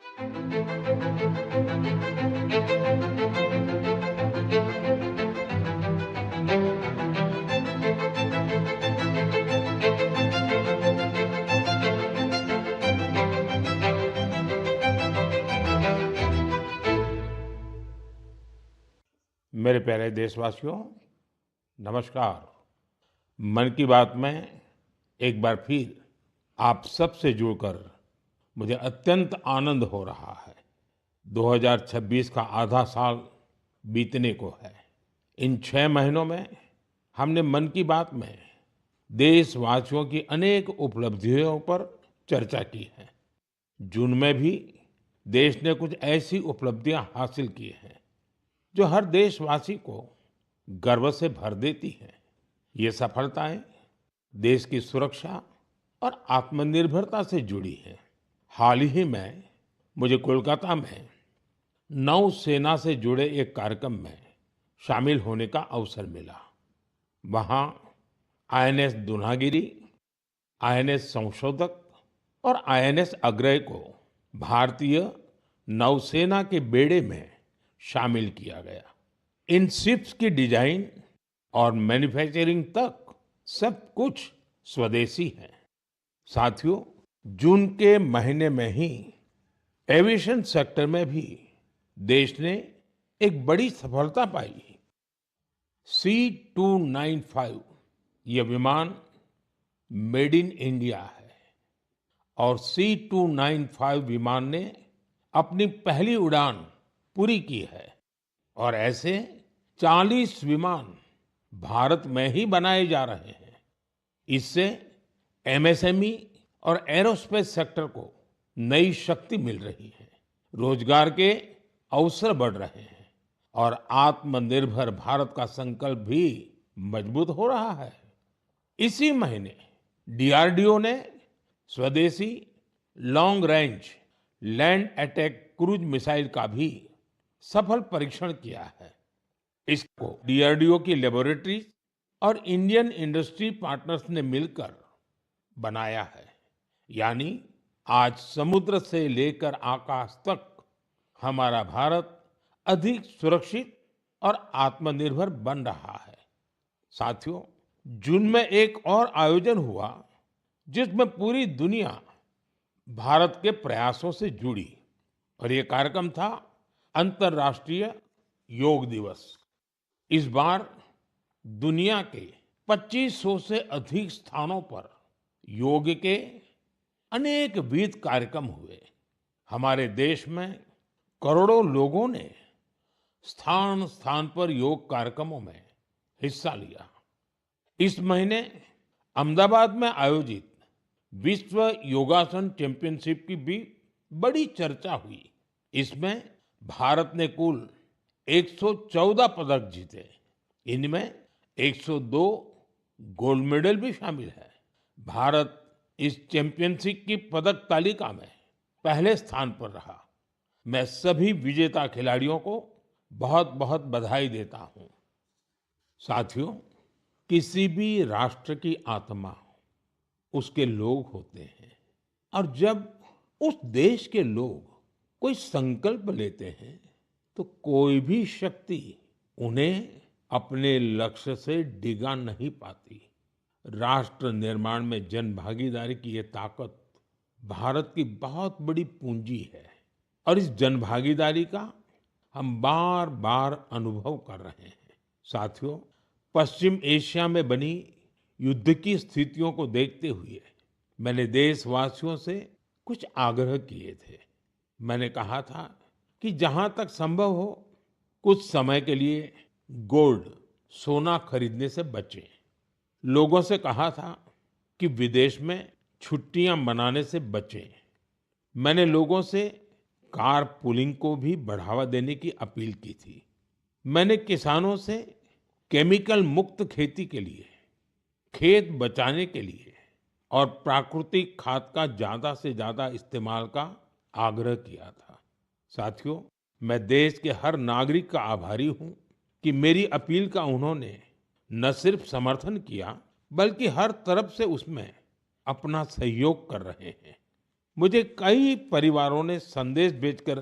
मेरे प्यारे देशवासियों, नमस्कार। मन की बात में एक बार फिर आप सबसे जुड़कर मुझे अत्यंत आनंद हो रहा है। 2026 का आधा साल बीतने को है। इन 6 महीनों में हमने मन की बात में देशवासियों की अनेक उपलब्धियों पर चर्चा की है। जून में भी देश ने कुछ ऐसी उपलब्धियां हासिल की हैं जो हर देशवासी को गर्व से भर देती हैं। ये सफलताएं देश की सुरक्षा और आत्मनिर्भरता से जुड़ी हैं। हाल ही में मुझे कोलकाता में नौसेना से जुड़े एक कार्यक्रम में शामिल होने का अवसर मिला। वहां आईएनएस दुनागिरी, आईएनएस संशोधक और आईएनएस अग्रय को भारतीय नौसेना के बेड़े में शामिल किया गया। इन शिप्स की डिजाइन और मैन्युफैक्चरिंग तक सब कुछ स्वदेशी है। साथियों, जून के महीने में ही एविएशन सेक्टर में भी देश ने एक बड़ी सफलता पाई। C295 यह विमान मेड इन इंडिया है और C295 विमान ने अपनी पहली उड़ान पूरी की है और ऐसे 40 विमान भारत में ही बनाए जा रहे हैं। इससे एमएसएमई और एरोस्पेस सेक्टर को नई शक्ति मिल रही है, रोजगार के अवसर बढ़ रहे हैं और आत्मनिर्भर भारत का संकल्प भी मजबूत हो रहा है। इसी महीने डीआरडीओ ने स्वदेशी long range land attack cruise missile का भी सफल परीक्षण किया है। इसको डीआरडीओ की लेबोरेटरी और इंडियन इंडस्ट्री पार्टनर्स ने मिलकर बनाया है। यानी आज समुद्र से लेकर आकाश तक हमारा भारत अधिक सुरक्षित और आत्मनिर्भर बन रहा है। साथियों, जून में एक और आयोजन हुआ जिसमें पूरी दुनिया भारत के प्रयासों से जुड़ी और ये कार्यक्रम था अंतर्राष्ट्रीय योग दिवस। इस बार दुनिया के 2500 से अधिक स्थानों पर योग के अनेक विविध कार्यक्रम हुए। हमारे देश में करोड़ों लोगों ने स्थान स्थान पर योग कार्यक्रमों में हिस्सा लिया। इस महीने अहमदाबाद में आयोजित विश्व योगासन चैंपियनशिप की भी बड़ी चर्चा हुई। इसमें भारत ने कुल 114 पदक जीते। इनमें 102 गोल्ड मेडल भी शामिल है। भारत इस चैंपियनशिप की पदक तालिका में पहले स्थान पर रहा। मैं सभी विजेता खिलाड़ियों को बहुत बहुत बधाई देता हूं। साथियों, किसी भी राष्ट्र की आत्मा उसके लोग होते हैं और जब उस देश के लोग कोई संकल्प लेते हैं तो कोई भी शक्ति उन्हें अपने लक्ष्य से डिगा नहीं पाती। राष्ट्र निर्माण में जन भागीदारी की ये ताकत भारत की बहुत बड़ी पूंजी है और इस जन भागीदारी का हम बार बार अनुभव कर रहे हैं। साथियों, पश्चिम एशिया में बनी युद्ध की स्थितियों को देखते हुए मैंने देशवासियों से कुछ आग्रह किए थे। मैंने कहा था कि जहां तक संभव हो कुछ समय के लिए गोल्ड, सोना खरीदने से बचें। लोगों से कहा था कि विदेश में छुट्टियां मनाने से बचें। मैंने लोगों से कार पूलिंग को भी बढ़ावा देने की अपील की थी। मैंने किसानों से केमिकल मुक्त खेती के लिए, खेत बचाने के लिए और प्राकृतिक खाद का ज्यादा से ज्यादा इस्तेमाल का आग्रह किया था। साथियों, मैं देश के हर नागरिक का आभारी हूं कि मेरी अपील का उन्होंने न सिर्फ समर्थन किया बल्कि हर तरफ से उसमें अपना सहयोग कर रहे हैं। मुझे कई परिवारों ने संदेश भेजकर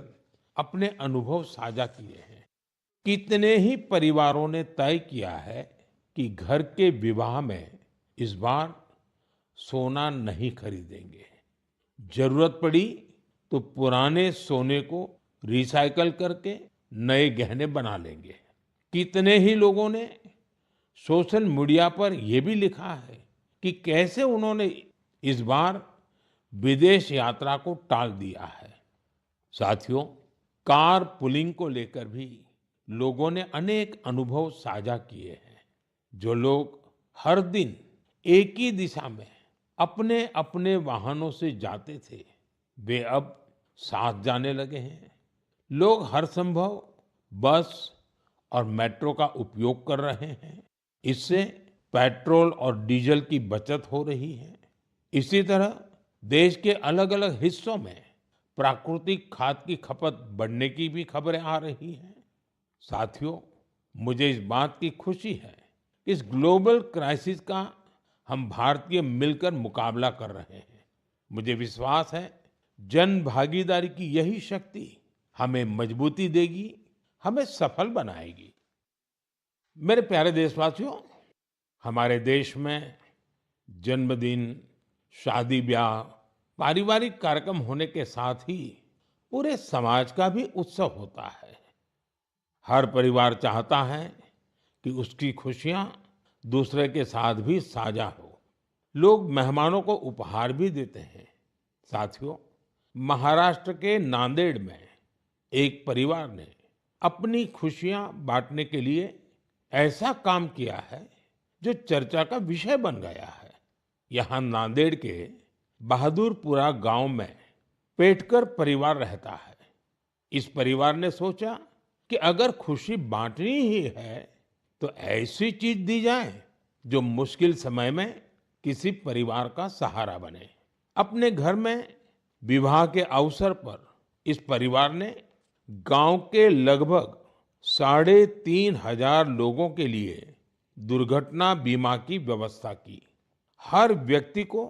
अपने अनुभव साझा किए हैं। कितने ही परिवारों ने तय किया है कि घर के विवाह में इस बार सोना नहीं खरीदेंगे। जरूरत पड़ी तो पुराने सोने को रिसाइकल करके नए गहने बना लेंगे। कितने ही लोगों ने सोशल मीडिया पर यह भी लिखा है कि कैसे उन्होंने इस बार विदेश यात्रा को टाल दिया है। साथियों, कार पुलिंग को लेकर भी लोगों ने अनेक अनुभव साझा किए हैं। जो लोग हर दिन एक ही दिशा में अपने अपने वाहनों से जाते थे, वे अब साथ जाने लगे हैं। लोग हर संभव बस और मेट्रो का उपयोग कर रहे हैं। इससे पेट्रोल और डीजल की बचत हो रही है। इसी तरह देश के अलग-अलग हिस्सों में प्राकृतिक खाद की खपत बढ़ने की भी खबरें आ रही हैं। साथियों, मुझे इस बात की खुशी है कि इस ग्लोबल क्राइसिस का हम भारतीय मिलकर मुकाबला कर रहे हैं। मुझे विश्वास है जन भागीदारी की यही शक्ति हमें मजबूती देगी, हमें सफल बनाएगी। मेरे प्यारे देशवासियों, हमारे देश में जन्मदिन, शादी ब्याह, पारिवारिक कार्यक्रम होने के साथ ही पूरे समाज का भी उत्सव होता है। हर परिवार चाहता है कि उसकी खुशियां दूसरे के साथ भी साझा हो। लोग मेहमानों को उपहार भी देते हैं। साथियों, महाराष्ट्र के नांदेड़ में एक परिवार ने अपनी खुशियां बांटने के लिए ऐसा काम किया है जो चर्चा का विषय बन गया है। यहाँ नांदेड़ के बहादुरपुरा गांव में पेटकर परिवार रहता है। इस परिवार ने सोचा कि अगर खुशी बांटनी ही है तो ऐसी चीज दी जाए जो मुश्किल समय में किसी परिवार का सहारा बने। अपने घर में विवाह के अवसर पर इस परिवार ने गांव के लगभग 3,500 लोगों के लिए दुर्घटना बीमा की व्यवस्था की। हर व्यक्ति को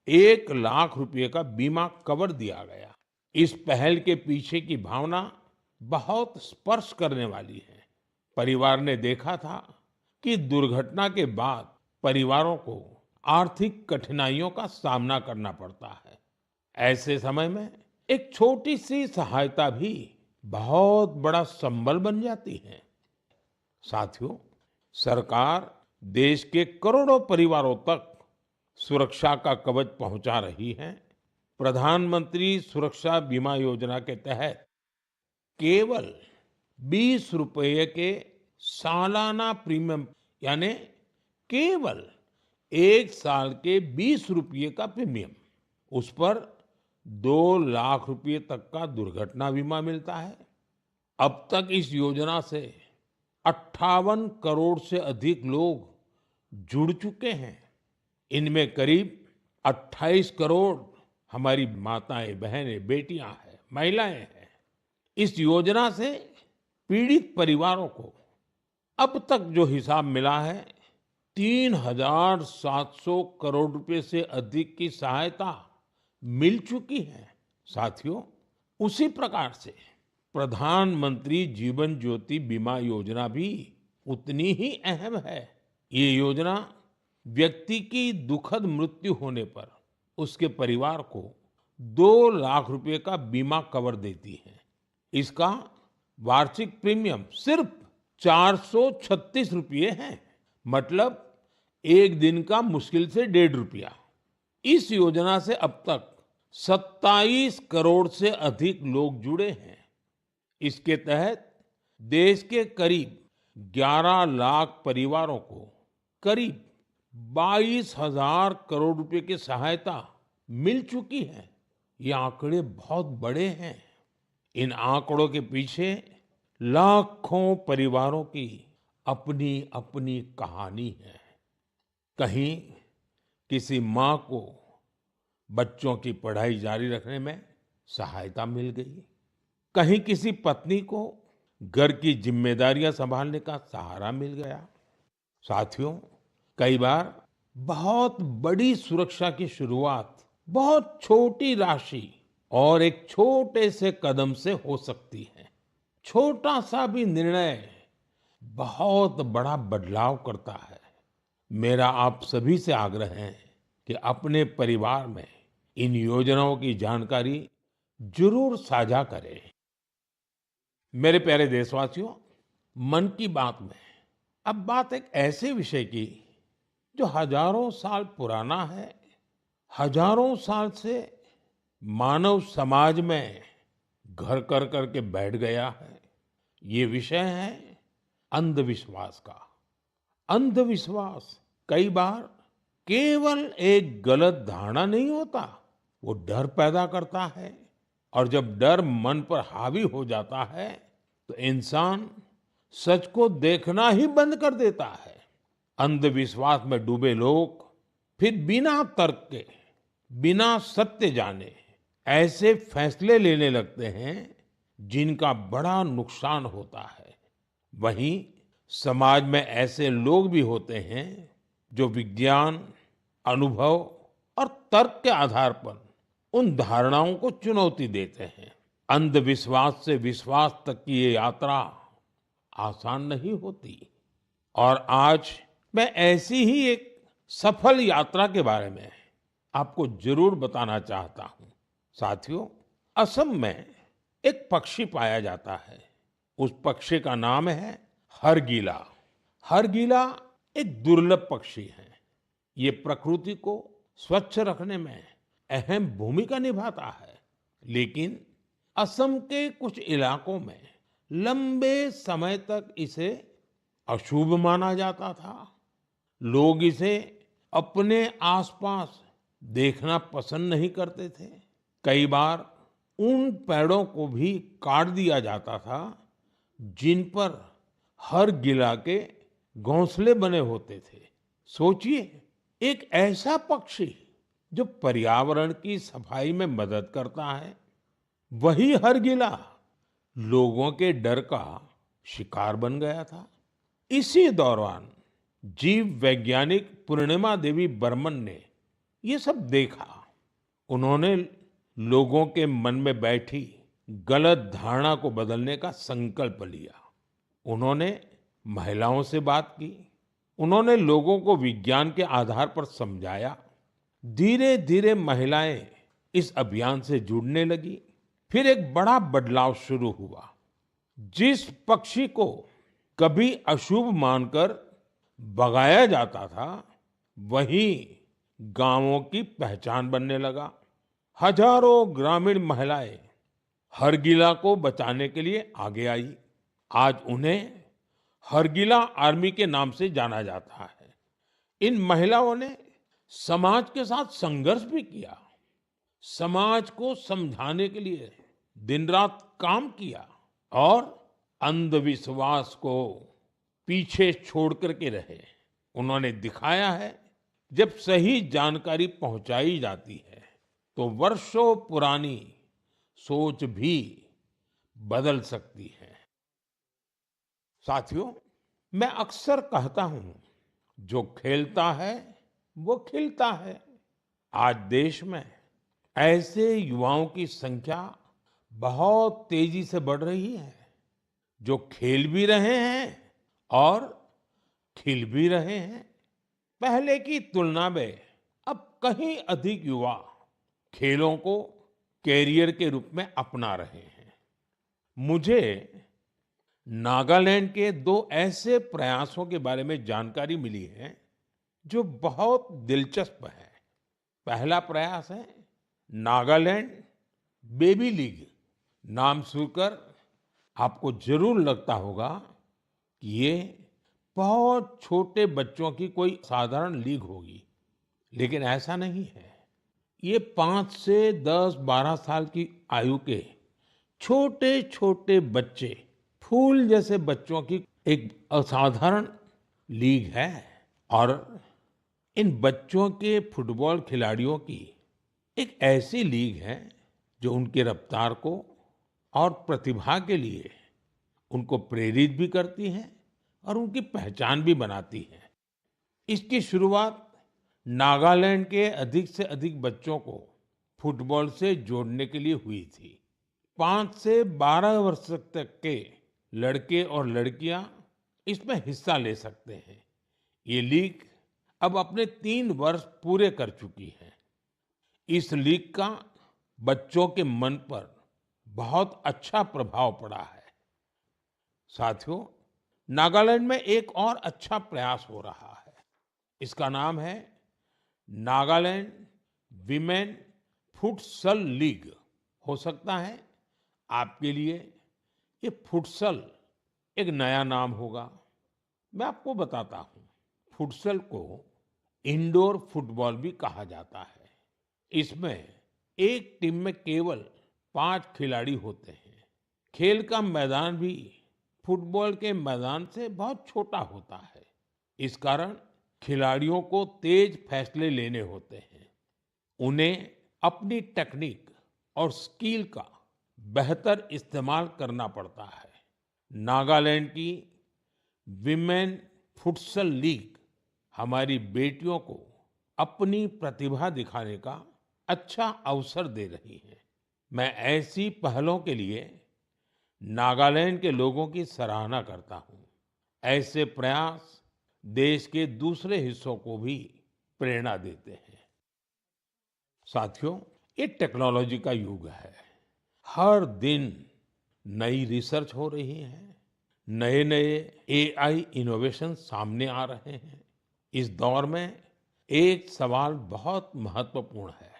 1 लाख रुपए का बीमा कवर दिया गया। इस पहल के पीछे की भावना बहुत स्पर्श करने वाली है। परिवार ने देखा था कि दुर्घटना के बाद परिवारों को आर्थिक कठिनाइयों का सामना करना पड़ता है। ऐसे समय में एक छोटी सी सहायता भी बहुत बड़ा संबल बन जाती है। साथियों, सरकार देश के करोड़ों परिवारों तक सुरक्षा का कवच पहुंचा रही है। प्रधानमंत्री सुरक्षा बीमा योजना के तहत केवल 20 रुपए के सालाना प्रीमियम, यानी केवल 1 साल के 20 रुपए का प्रीमियम, उस पर 2 लाख रुपए तक का दुर्घटना बीमा मिलता है। अब तक इस योजना से 58 करोड़ से अधिक लोग जुड़ चुके हैं। इनमें करीब 28 करोड़ हमारी माताएं, बहनें, बेटियां हैं, महिलाएं हैं। इस योजना से पीड़ित परिवारों को अब तक जो हिसाब मिला है, 3,700 करोड़ रुपए से अधिक की सहायता मिल चुकी है। साथियों, उसी प्रकार से प्रधानमंत्री जीवन ज्योति बीमा योजना भी उतनी ही अहम है। ये योजना व्यक्ति की दुखद मृत्यु होने पर उसके परिवार को 2 लाख रुपए का बीमा कवर देती है। इसका वार्षिक प्रीमियम सिर्फ 436 रुपये है, मतलब एक दिन का मुश्किल से 1.5 रुपया। इस योजना से अब तक 27 करोड़ से अधिक लोग जुड़े हैं। इसके तहत देश के करीब 11 लाख परिवारों को करीब 22,000 करोड़ रुपए की सहायता मिल चुकी है। ये आंकड़े बहुत बड़े हैं। इन आंकड़ों के पीछे लाखों परिवारों की अपनी अपनी कहानी है। कहीं किसी माँ को बच्चों की पढ़ाई जारी रखने में सहायता मिल गई, कहीं किसी पत्नी को घर की जिम्मेदारियां संभालने का सहारा मिल गया। साथियों, कई बार बहुत बड़ी सुरक्षा की शुरुआत बहुत छोटी राशि और एक छोटे से कदम से हो सकती है। छोटा सा भी निर्णय बहुत बड़ा बदलाव करता है। मेरा आप सभी से आग्रह है कि अपने परिवार में इन योजनाओं की जानकारी जरूर साझा करें। मेरे प्यारे देशवासियों, मन की बात में अब बात एक ऐसे विषय की जो हजारों साल पुराना है, हजारों साल से मानव समाज में घर कर करके बैठ गया है। ये विषय है अंधविश्वास का। अंधविश्वास कई बार केवल एक गलत धारणा नहीं होता, वो डर पैदा करता है। और जब डर मन पर हावी हो जाता है तो इंसान सच को देखना ही बंद कर देता है। अंधविश्वास में डूबे लोग फिर बिना तर्क के, बिना सत्य जाने ऐसे फैसले लेने लगते हैं जिनका बड़ा नुकसान होता है। वहीं समाज में ऐसे लोग भी होते हैं जो विज्ञान, अनुभव और तर्क के आधार पर उन धारणाओं को चुनौती देते हैं। अंधविश्वास से विश्वास तक की ये यात्रा आसान नहीं होती। और आज मैं ऐसी ही एक सफल यात्रा के बारे में आपको जरूर बताना चाहता हूं। साथियों, असम में एक पक्षी पाया जाता है। उस पक्षी का नाम है हरगिला। हरगिला एक दुर्लभ पक्षी है। ये प्रकृति को स्वच्छ रखने में अहम भूमिका निभाता है। लेकिन असम के कुछ इलाकों में लंबे समय तक इसे अशुभ माना जाता था। लोग इसे अपने आसपास देखना पसंद नहीं करते थे। कई बार उन पेड़ों को भी काट दिया जाता था जिन पर हर गिला के घोंसले बने होते थे। सोचिए, एक ऐसा पक्षी जो पर्यावरण की सफाई में मदद करता है, वही हर गिला लोगों के डर का शिकार बन गया था। इसी दौरान जीव वैज्ञानिक पूर्णिमा देवी बर्मन ने ये सब देखा। उन्होंने लोगों के मन में बैठी गलत धारणा को बदलने का संकल्प लिया। उन्होंने महिलाओं से बात की। उन्होंने लोगों को विज्ञान के आधार पर समझाया। धीरे धीरे महिलाएं इस अभियान से जुड़ने लगी। फिर एक बड़ा बदलाव शुरू हुआ। जिस पक्षी को कभी अशुभ मानकर भगाया जाता था, वही गांवों की पहचान बनने लगा। हजारों ग्रामीण महिलाएं हरगिला को बचाने के लिए आगे आई। आज उन्हें हरगिला आर्मी के नाम से जाना जाता है। इन महिलाओं ने समाज के साथ संघर्ष भी किया। समाज को समझाने के लिए दिन रात काम किया और अंधविश्वास को पीछे छोड़ करके रहे। उन्होंने दिखाया है, जब सही जानकारी पहुंचाई जाती है तो वर्षों पुरानी सोच भी बदल सकती है। साथियों, मैं अक्सर कहता हूं, जो खेलता है वो खिलता है। आज देश में ऐसे युवाओं की संख्या बहुत तेजी से बढ़ रही है, जो खेल भी रहे हैं और खिल भी रहे हैं। पहले की तुलना में अब कहीं अधिक युवा खेलों को कैरियर के रूप में अपना रहे हैं। मुझे नागालैंड के दो ऐसे प्रयासों के बारे में जानकारी मिली है जो बहुत दिलचस्प है। पहला प्रयास है नागालैंड बेबी लीग। नाम सुनकर आपको जरूर लगता होगा कि ये बहुत छोटे बच्चों की कोई साधारण लीग होगी, लेकिन ऐसा नहीं है। ये 5 से 10-12 साल की आयु के छोटे छोटे बच्चे, फूल जैसे बच्चों की एक असाधारण लीग है। और इन बच्चों के फुटबॉल खिलाड़ियों की एक ऐसी लीग है जो उनकी रफ्तार को और प्रतिभा के लिए उनको प्रेरित भी करती है और उनकी पहचान भी बनाती है। इसकी शुरुआत नागालैंड के अधिक से अधिक बच्चों को फुटबॉल से जोड़ने के लिए हुई थी। 5 से 12 वर्ष तक के लड़के और लड़कियां इसमें हिस्सा ले सकते हैं। ये लीग अब अपने 3 वर्ष पूरे कर चुकी है। इस लीग का बच्चों के मन पर बहुत अच्छा प्रभाव पड़ा है। साथियों, नागालैंड में एक और अच्छा प्रयास हो रहा है। इसका नाम है नागालैंड विमेन फुटसल लीग। हो सकता है आपके लिए ये फुटसल एक नया नाम होगा। मैं आपको बताता हूँ, फुटसल को इंडोर फुटबॉल भी कहा जाता है। इसमें एक टीम में केवल 5 खिलाड़ी होते हैं। खेल का मैदान भी फुटबॉल के मैदान से बहुत छोटा होता है। इस कारण खिलाड़ियों को तेज फैसले लेने होते हैं। उन्हें अपनी टेक्निक और स्किल का बेहतर इस्तेमाल करना पड़ता है। नागालैंड की विमेन फुटसल लीग हमारी बेटियों को अपनी प्रतिभा दिखाने का अच्छा अवसर दे रही है। मैं ऐसी पहलों के लिए नागालैंड के लोगों की सराहना करता हूँ। ऐसे प्रयास देश के दूसरे हिस्सों को भी प्रेरणा देते हैं। साथियों, ये टेक्नोलॉजी का युग है। हर दिन नई रिसर्च हो रही है, नए नए एआई इनोवेशन सामने आ रहे हैं। इस दौर में एक सवाल बहुत महत्वपूर्ण है,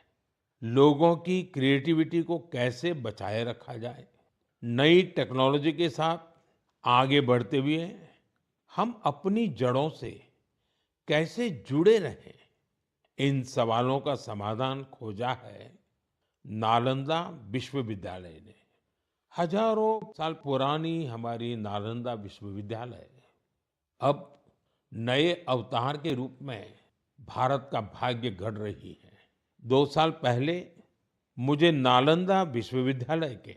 लोगों की क्रिएटिविटी को कैसे बचाए रखा जाए। नई टेक्नोलॉजी के साथ आगे बढ़ते हुए हम अपनी जड़ों से कैसे जुड़े रहें, इन सवालों का समाधान खोजा है नालंदा विश्वविद्यालय ने। हजारों साल पुरानी हमारी नालंदा विश्वविद्यालय अब नए अवतार के रूप में भारत का भाग्य गढ़ रही है। 2 साल पहले मुझे नालंदा विश्वविद्यालय के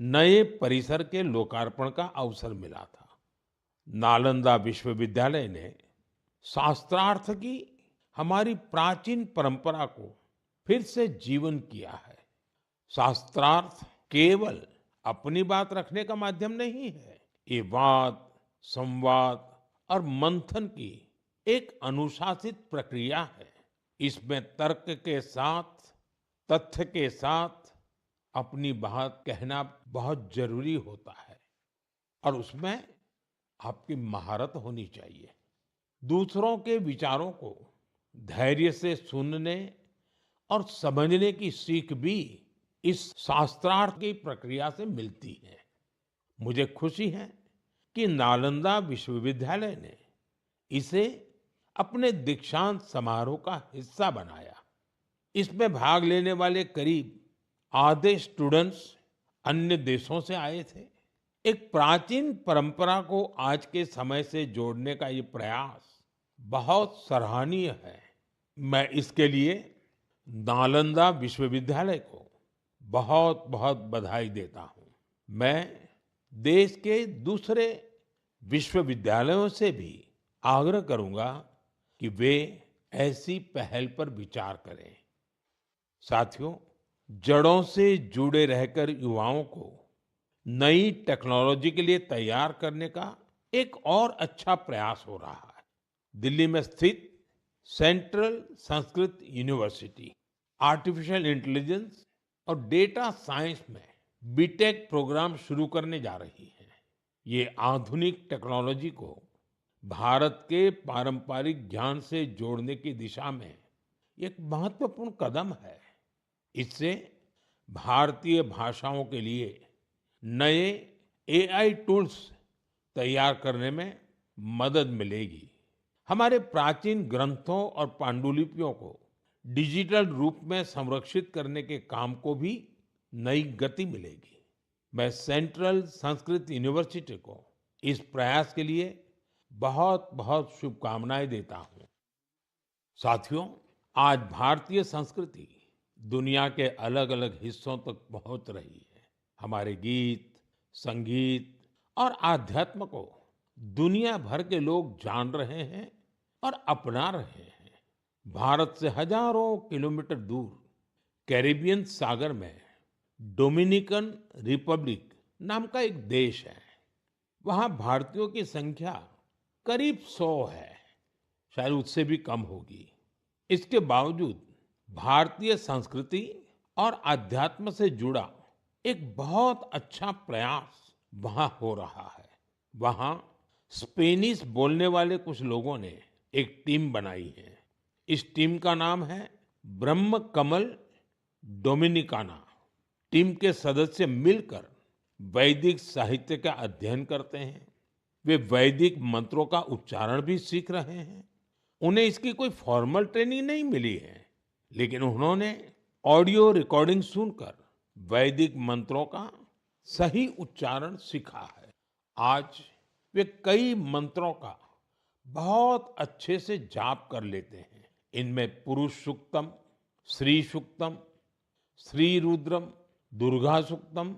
नए परिसर के लोकार्पण का अवसर मिला था। नालंदा विश्वविद्यालय ने शास्त्रार्थ की हमारी प्राचीन परंपरा को फिर से जीवन किया है। शास्त्रार्थ केवल अपनी बात रखने का माध्यम नहीं है, ये वाद, संवाद और मंथन की एक अनुशासित प्रक्रिया है। इसमें तर्क के साथ, तथ्य के साथ अपनी बात कहना बहुत जरूरी होता है और उसमें आपकी महारत होनी चाहिए। दूसरों के विचारों को धैर्य से सुनने और समझने की सीख भी इस शास्त्रार्थ की प्रक्रिया से मिलती है। मुझे खुशी है कि नालंदा विश्वविद्यालय ने इसे अपने दीक्षांत समारोह का हिस्सा बनाया। इसमें भाग लेने वाले करीब आधे स्टूडेंट्स अन्य देशों से आए थे। एक प्राचीन परंपरा को आज के समय से जोड़ने का ये प्रयास बहुत सराहनीय है। मैं इसके लिए नालंदा विश्वविद्यालय को बहुत बहुत बधाई देता हूँ। मैं देश के दूसरे विश्वविद्यालयों से भी आग्रह करूंगा कि वे ऐसी पहल पर विचार करें। साथियों, जड़ों से जुड़े रहकर युवाओं को नई टेक्नोलॉजी के लिए तैयार करने का एक और अच्छा प्रयास हो रहा है। दिल्ली में स्थित central Sanskrit university artificial intelligence और डेटा साइंस में बीटेक प्रोग्राम शुरू करने जा रही है। ये आधुनिक टेक्नोलॉजी को भारत के पारंपरिक ज्ञान से जोड़ने की दिशा में एक महत्वपूर्ण कदम है। इससे भारतीय भाषाओं के लिए नए एआई टूल्स तैयार करने में मदद मिलेगी। हमारे प्राचीन ग्रंथों और पांडुलिपियों को डिजिटल रूप में संरक्षित करने के काम को भी नई गति मिलेगी। मैं सेंट्रल संस्कृत यूनिवर्सिटी को इस प्रयास के लिए बहुत बहुत शुभकामनाएं देता हूं। साथियों, आज भारतीय संस्कृति दुनिया के अलग अलग हिस्सों तक पहुंच रही है। हमारे गीत, संगीत और आध्यात्म को दुनिया भर के लोग जान रहे हैं और अपना रहे हैं। भारत से हजारों किलोमीटर दूर कैरिबियन सागर में डोमिनिकन रिपब्लिक नाम का एक देश है। वहाँ भारतीयों की संख्या करीब 100 है, शायद उससे भी कम होगी। इसके बावजूद भारतीय संस्कृति और अध्यात्म से जुड़ा एक बहुत अच्छा प्रयास वहाँ हो रहा है। वहाँ स्पेनिश बोलने वाले कुछ लोगों ने एक टीम बनाई है। इस टीम का नाम है ब्रह्म कमल डोमिनिकाना। टीम के सदस्य मिलकर वैदिक साहित्य का अध्ययन करते हैं। वे वैदिक मंत्रों का उच्चारण भी सीख रहे हैं। उन्हें इसकी कोई फॉर्मल ट्रेनिंग नहीं मिली है, लेकिन उन्होंने ऑडियो रिकॉर्डिंग सुनकर वैदिक मंत्रों का सही उच्चारण सीखा है। आज वे कई मंत्रों का बहुत अच्छे से जाप कर लेते हैं। इनमें पुरुष सूक्तम, श्री सूक्तम, श्री रुद्रम, दुर्गा सूक्तम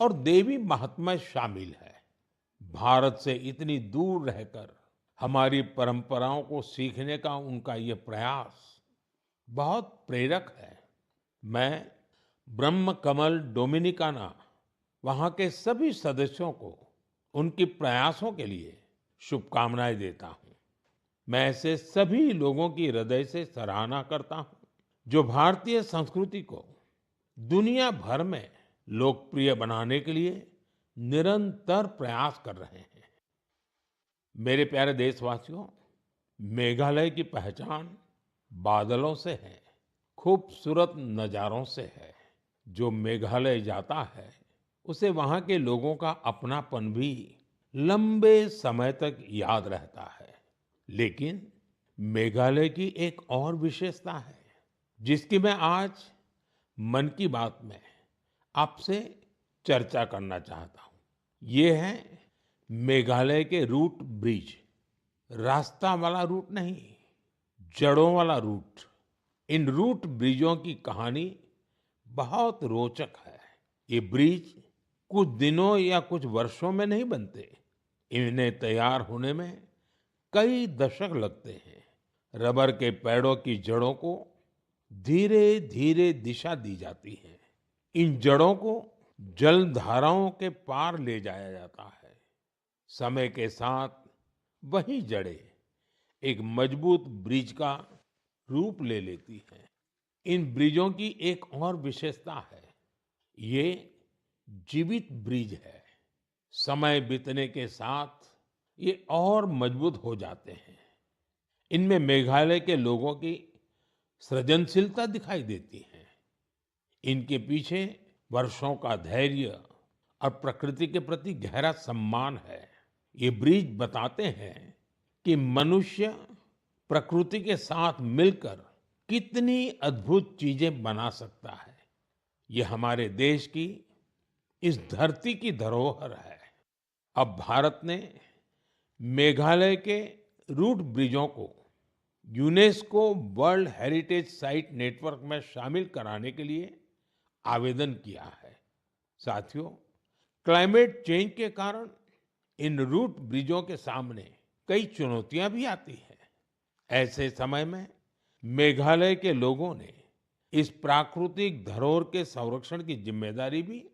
और देवी महात्म्य शामिल है। भारत से इतनी दूर रहकर हमारी परंपराओं को सीखने का उनका ये प्रयास बहुत प्रेरक है। मैं ब्रह्म कमल डोमिनिकाना वहाँ के सभी सदस्यों को उनके प्रयासों के लिए शुभकामनाएं देता हूँ। मैं ऐसे सभी लोगों की हृदय से सराहना करता हूँ जो भारतीय संस्कृति को दुनिया भर में लोकप्रिय बनाने के लिए निरंतर प्रयास कर रहे हैं। मेरे प्यारे देशवासियों, मेघालय की पहचान बादलों से है, खूबसूरत नजारों से है। जो मेघालय जाता है उसे वहाँ के लोगों का अपनापन भी लंबे समय तक याद रहता है। लेकिन मेघालय की एक और विशेषता है जिसकी मैं आज मन की बात में आपसे चर्चा करना चाहता हूँ। ये है मेघालय के रूट ब्रिज। रास्ता वाला रूट नहीं, जड़ों वाला रूट। इन रूट ब्रिजों की कहानी बहुत रोचक है। ये ब्रिज कुछ दिनों या कुछ वर्षों में नहीं बनते। इन्हें तैयार होने में कई दशक लगते हैं। रबर के पेड़ों की जड़ों को धीरे धीरे दिशा दी जाती है। इन जड़ों को जलधाराओं के पार ले जाया जाता है। समय के साथ वही जड़ें एक मजबूत ब्रिज का रूप ले लेती हैं। इन ब्रिजों की एक और विशेषता है, ये जीवित ब्रिज है। समय बीतने के साथ ये और मजबूत हो जाते हैं। इनमें मेघालय के लोगों की सृजनशीलता दिखाई देती है। इनके पीछे वर्षों का धैर्य और प्रकृति के प्रति गहरा सम्मान है। ये ब्रिज बताते हैं कि मनुष्य प्रकृति के साथ मिलकर कितनी अद्भुत चीजें बना सकता है। ये हमारे देश की इस धरती की धरोहर है। अब भारत ने मेघालय के रूट ब्रिजों को UNESCO world heritage site network में शामिल कराने के लिए आवेदन किया है। साथियों, क्लाइमेट चेंज के कारण इन रूट ब्रिजों के सामने कई चुनौतियां भी आती हैं। ऐसे समय में मेघालय के लोगों ने इस प्राकृतिक धरोहर के संरक्षण की जिम्मेदारी भी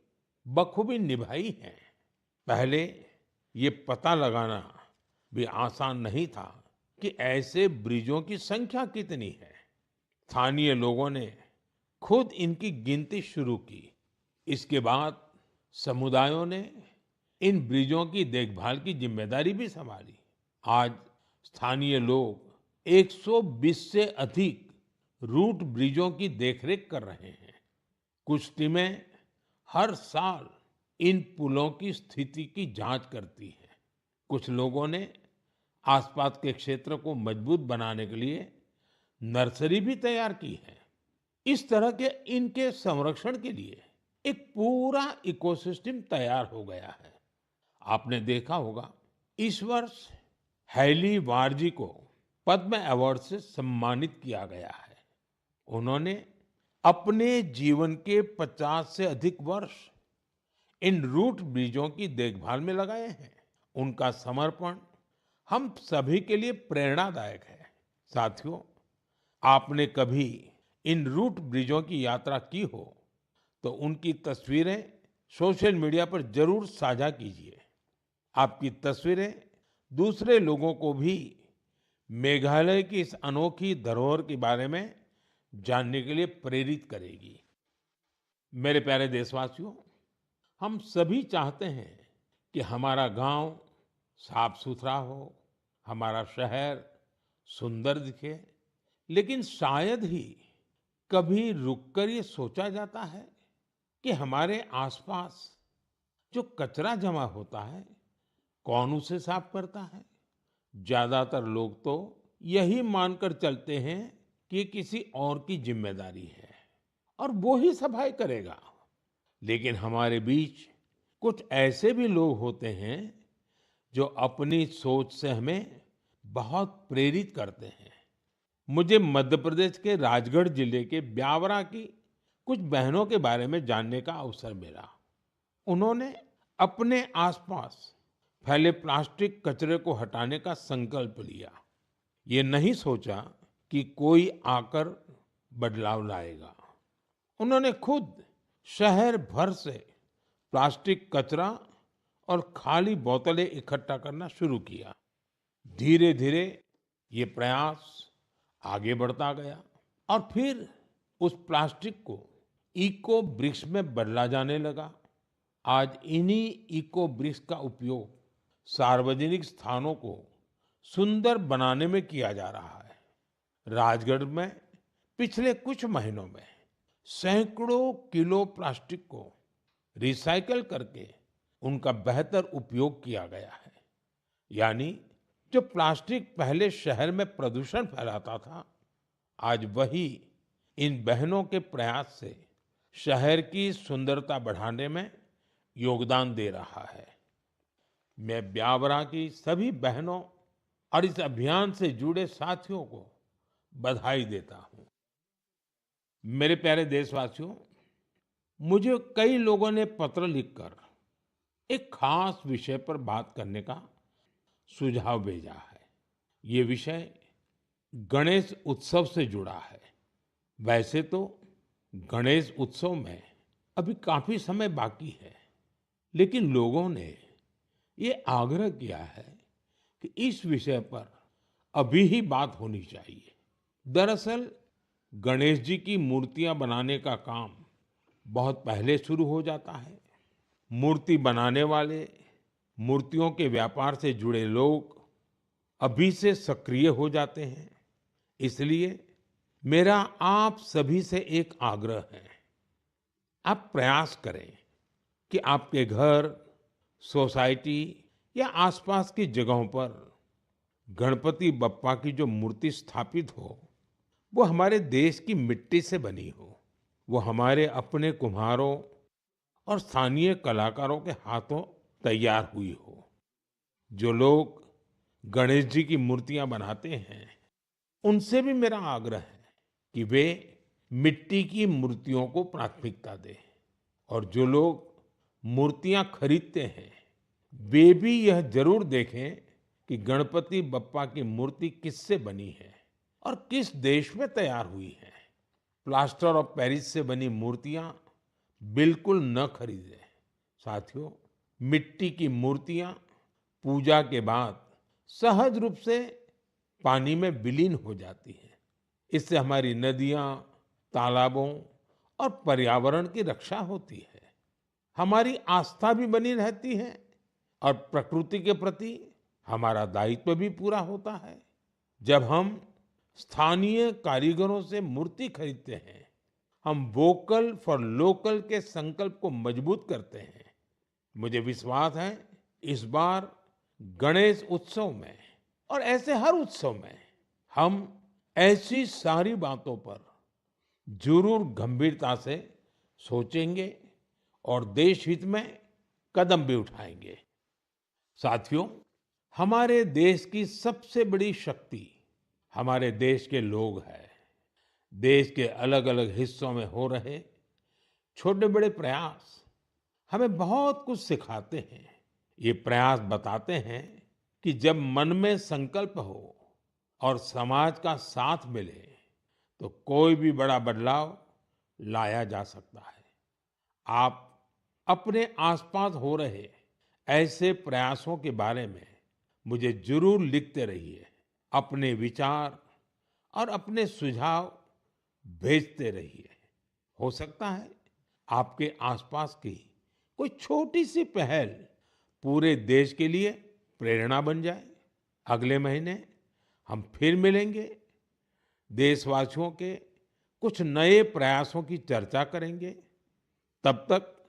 बखूबी निभाई है। पहले ये पता लगाना भी आसान नहीं था कि ऐसे ब्रिजों की संख्या कितनी है। स्थानीय लोगों ने खुद इनकी गिनती शुरू की। इसके बाद समुदायों ने इन ब्रिजों की देखभाल की जिम्मेदारी भी संभाली। आज स्थानीय लोग 120 से अधिक रूट ब्रिजों की देखरेख कर रहे हैं। कुछ टीमें हर साल इन पुलों की स्थिति की जांच करती हैं। कुछ लोगों ने आसपास के क्षेत्र को मजबूत बनाने के लिए नर्सरी भी तैयार की है। इस तरह के इनके संरक्षण के लिए एक पूरा इकोसिस्टम तैयार हो गया है। आपने देखा होगा, इस वर्ष हैली वारजी को पद्म अवार्ड से सम्मानित किया गया है। उन्होंने अपने जीवन के 50 से अधिक वर्ष इन रूट ब्रिजों की देखभाल में लगाए हैं। उनका समर्पण हम सभी के लिए प्रेरणादायक है। साथियों, आपने कभी इन रूट ब्रिजों की यात्रा की हो तो उनकी तस्वीरें सोशल मीडिया पर जरूर साझा कीजिए। आपकी तस्वीरें दूसरे लोगों को भी मेघालय की इस अनोखी धरोहर के बारे में जानने के लिए प्रेरित करेगी। मेरे प्यारे देशवासियों, हम सभी चाहते हैं कि हमारा गांव साफ सुथरा हो, हमारा शहर सुंदर दिखे, लेकिन शायद ही कभी रुककर ये सोचा जाता है कि हमारे आसपास जो कचरा जमा होता है, कौन उसे साफ करता है? ज्यादातर लोग तो यही मानकर चलते हैं कि ये किसी और की जिम्मेदारी है और वो ही सफाई करेगा। लेकिन हमारे बीच कुछ ऐसे भी लोग होते हैं जो अपनी सोच से हमें बहुत प्रेरित करते हैं। मुझे मध्य प्रदेश के राजगढ़ जिले के ब्यावरा की कुछ बहनों के बारे में जानने का अवसर मिला। उन्होंने अपने आसपास फैले प्लास्टिक कचरे को हटाने का संकल्प लिया। ये नहीं सोचा कि कोई आकर बदलाव लाएगा। उन्होंने खुद शहर भर से प्लास्टिक कचरा और खाली बोतलें इकट्ठा करना शुरू किया। धीरे धीरे ये प्रयास आगे बढ़ता गया और फिर उस प्लास्टिक को इको ब्रिक्स में बदला जाने लगा। आज इन्हीं इको ब्रिक्स का उपयोग सार्वजनिक स्थानों को सुंदर बनाने में किया जा रहा है। राजगढ़ में पिछले कुछ महीनों में सैकड़ों किलो प्लास्टिक को रिसाइकल करके उनका बेहतर उपयोग किया गया है। यानी जो प्लास्टिक पहले शहर में प्रदूषण फैलाता था, आज वही इन बहनों के प्रयास से शहर की सुंदरता बढ़ाने में योगदान दे रहा है। मैं ब्यावरा की सभी बहनों और इस अभियान से जुड़े साथियों को बधाई देता हूं। मेरे प्यारे देशवासियों, मुझे कई लोगों ने पत्र लिखकर एक खास विषय पर बात करने का सुझाव भेजा है। ये विषय गणेश उत्सव से जुड़ा है। वैसे तो गणेश उत्सव में अभी काफी समय बाकी है, लेकिन लोगों ने ये आग्रह किया है कि इस विषय पर अभी ही बात होनी चाहिए। दरअसल गणेश जी की मूर्तियां बनाने का काम बहुत पहले शुरू हो जाता है। मूर्ति बनाने वाले, मूर्तियों के व्यापार से जुड़े लोग अभी से सक्रिय हो जाते हैं। इसलिए मेरा आप सभी से एक आग्रह है, आप प्रयास करें कि आपके घर, सोसाइटी या आसपास की जगहों पर गणपति बप्पा की जो मूर्ति स्थापित हो, वो हमारे देश की मिट्टी से बनी हो, वो हमारे अपने कुम्हारों और स्थानीय कलाकारों के हाथों तैयार हुई हो। जो लोग गणेश जी की मूर्तियां बनाते हैं, उनसे भी मेरा आग्रह है कि वे मिट्टी की मूर्तियों को प्राथमिकता दें। और जो लोग मूर्तियां खरीदते हैं, वे भी यह जरूर देखें कि गणपति बप्पा की मूर्ति किससे बनी है और किस देश में तैयार हुई है। प्लास्टर ऑफ पेरिस से बनी मूर्तियां बिल्कुल न खरीदें। साथियों, मिट्टी की मूर्तियां पूजा के बाद सहज रूप से पानी में विलीन हो जाती हैं। इससे हमारी नदियां, तालाबों और पर्यावरण की रक्षा होती है। हमारी आस्था भी बनी रहती है और प्रकृति के प्रति हमारा दायित्व भी पूरा होता है। जब हम स्थानीय कारीगरों से मूर्ति खरीदते हैं, हम वोकल फॉर लोकल के संकल्प को मजबूत करते हैं। मुझे विश्वास है इस बार गणेश उत्सव में और ऐसे हर उत्सव में हम ऐसी सारी बातों पर जरूर गंभीरता से सोचेंगे और देश हित में कदम भी उठाएंगे। साथियों, हमारे देश की सबसे बड़ी शक्ति हमारे देश के लोग हैं। देश के अलग अलग हिस्सों में हो रहे छोटे बड़े प्रयास हमें बहुत कुछ सिखाते हैं। ये प्रयास बताते हैं कि जब मन में संकल्प हो और समाज का साथ मिले, तो कोई भी बड़ा बदलाव लाया जा सकता है। आप अपने आसपास हो रहे ऐसे प्रयासों के बारे में मुझे जरूर लिखते रहिए। अपने विचार और अपने सुझाव भेजते रहिए। हो सकता है आपके आसपास की कोई छोटी सी पहल पूरे देश के लिए प्रेरणा बन जाए। अगले महीने हम फिर मिलेंगे, देशवासियों के कुछ नए प्रयासों की चर्चा करेंगे। तब तक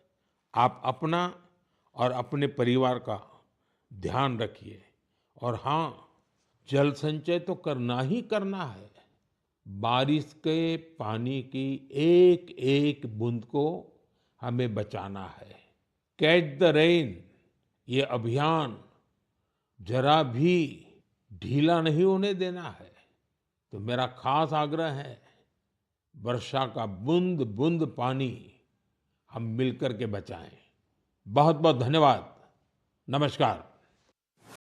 आप अपना और अपने परिवार का ध्यान रखिए। और हाँ, जल संचय तो करना ही करना है। बारिश के पानी की एक एक बूंद को हमें बचाना है। कैच द रेन, ये अभियान जरा भी ढीला नहीं होने देना है। तो मेरा खास आग्रह है, वर्षा का बूंद बूंद पानी हम मिलकर के बचाएं। बहुत बहुत धन्यवाद। नमस्कार।